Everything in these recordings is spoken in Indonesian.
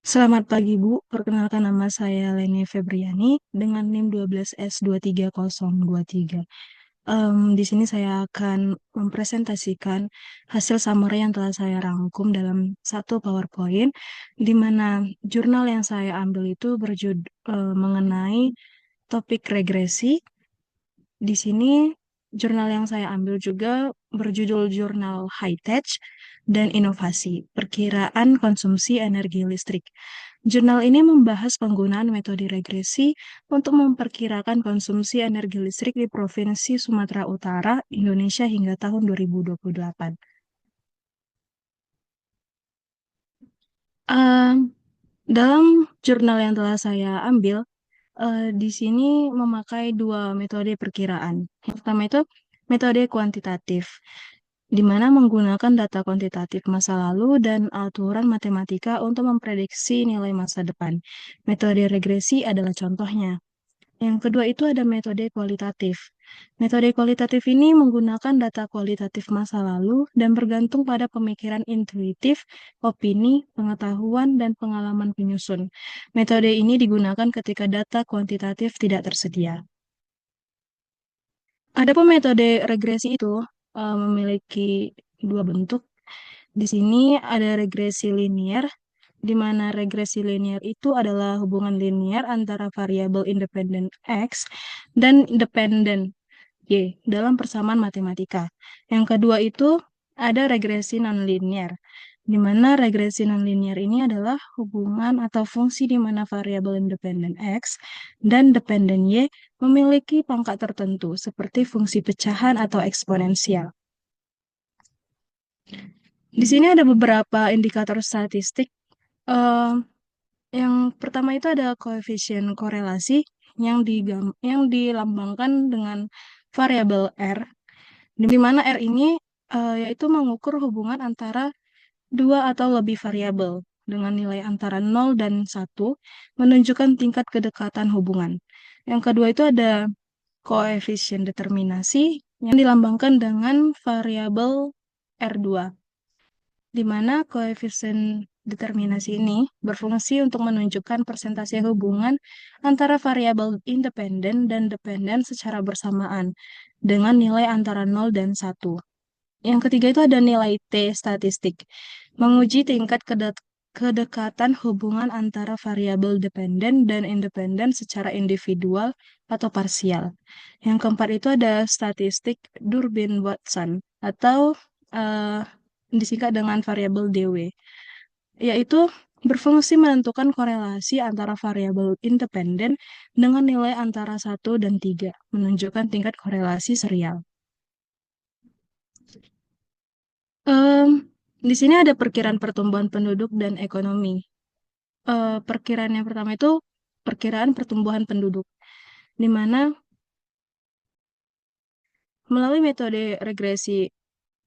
Selamat pagi Bu, perkenalkan nama saya Leni Febriani dengan NIM 12S23023. Di sini saya akan mempresentasikan hasil summary yang telah saya rangkum dalam satu PowerPoint, di mana jurnal yang saya ambil itu mengenai topik regresi. Di sini jurnal yang saya ambil juga berjudul Jurnal High Tech dan Inovasi, Perkiraan Konsumsi Energi Listrik. Jurnal ini membahas penggunaan metode regresi untuk memperkirakan konsumsi energi listrik di Provinsi Sumatera Utara, Indonesia hingga tahun 2028. Em, dalam jurnal yang telah saya ambil, di sini memakai dua metode perkiraan. Yang pertama itu metode kuantitatif, di mana menggunakan data kuantitatif masa lalu dan aturan matematika untuk memprediksi nilai masa depan. Metode regresi adalah contohnya. Yang kedua itu ada metode kualitatif. Metode kualitatif ini menggunakan data kualitatif masa lalu dan bergantung pada pemikiran intuitif, opini, pengetahuan, dan pengalaman penyusun. Metode ini digunakan ketika data kuantitatif tidak tersedia. Adapun metode regresi itu memiliki dua bentuk. Di sini ada regresi linear, di mana regresi linear itu adalah hubungan linear antara variabel independen X dan dependen Y dalam persamaan matematika. Yang kedua itu ada regresi nonlinear, di mana regresi nonlinear ini adalah hubungan atau fungsi di mana variabel independen X dan dependen Y memiliki pangkat tertentu, seperti fungsi pecahan atau eksponensial. Di sini ada beberapa indikator statistik. Eh, yang pertama itu ada koefisien korelasi yang dilambangkan dengan variabel R, di mana R ini yaitu mengukur hubungan antara dua atau lebih variabel dengan nilai antara 0 dan 1, menunjukkan tingkat kedekatan hubungan. Yang kedua itu ada koefisien determinasi yang dilambangkan dengan variabel R2, di mana koefisien determinasi ini berfungsi untuk menunjukkan persentase hubungan antara variabel independen dan dependen secara bersamaan dengan nilai antara 0 dan 1. Yang ketiga itu ada nilai T statistik, menguji tingkat kedekatan hubungan antara variabel dependen dan independen secara individual atau parsial. Yang keempat itu ada statistik Durbin-Watson atau eh, disingkat dengan variabel DW, yaitu berfungsi menentukan korelasi antara variabel independen dengan nilai antara 1 dan 3, menunjukkan tingkat korelasi serial. Em, di sini ada perkiraan pertumbuhan penduduk dan ekonomi. Perkiraan yang pertama itu perkiraan pertumbuhan penduduk, di mana melalui metode regresi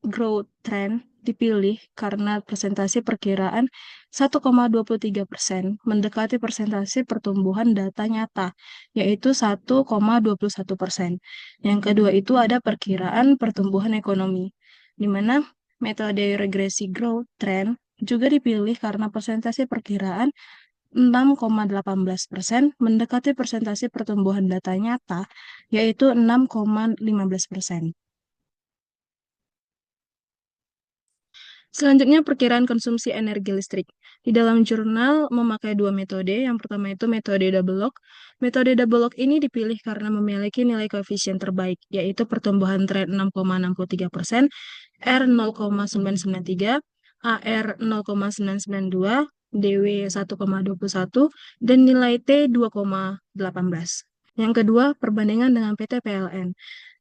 growth trend dipilih karena presentasi perkiraan 1,23% mendekati persentase pertumbuhan data nyata, yaitu 1,21%. Yang kedua itu ada perkiraan pertumbuhan ekonomi, di mana metode regresi growth trend juga dipilih karena persentase perkiraan 6,18% mendekati persentase pertumbuhan data nyata, yaitu 6,15%. Selanjutnya, perkiraan konsumsi energi listrik. Di dalam jurnal memakai dua metode. Yang pertama itu metode double log. Metode double log ini dipilih karena memiliki nilai koefisien terbaik, yaitu pertumbuhan tren 6,63%, R 0,993, AR 0,992, DW 1,21, dan nilai T 2,18. Yang kedua, perbandingan dengan PT PLN.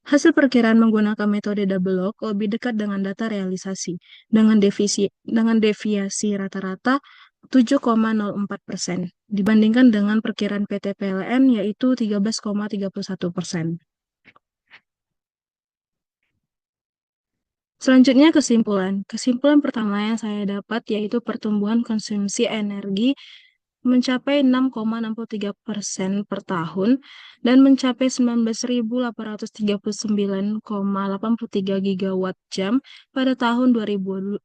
Hasil perkiraan menggunakan metode double log lebih dekat dengan data realisasi, dengan deviasi rata-rata 7,04% dibandingkan dengan perkiraan PT PLN yaitu 13,31%. Selanjutnya kesimpulan. Kesimpulan pertama yang saya dapat yaitu pertumbuhan konsumsi energi mencapai 6,63% per tahun dan mencapai 19.839,83 gigawatt jam pada tahun 2028.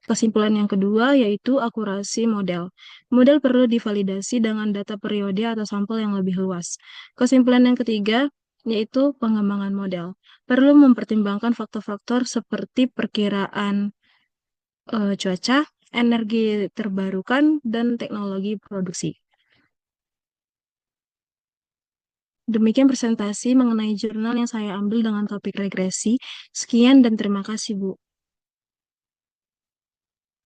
Kesimpulan yang kedua yaitu akurasi model. Model perlu divalidasi dengan data periode atau sampel yang lebih luas. Kesimpulan yang ketiga yaitu pengembangan model. Perlu mempertimbangkan faktor-faktor seperti perkiraan cuaca, energi terbarukan, dan teknologi produksi. Demikian presentasi mengenai jurnal yang saya ambil dengan topik regresi. Sekian dan terima kasih, Bu.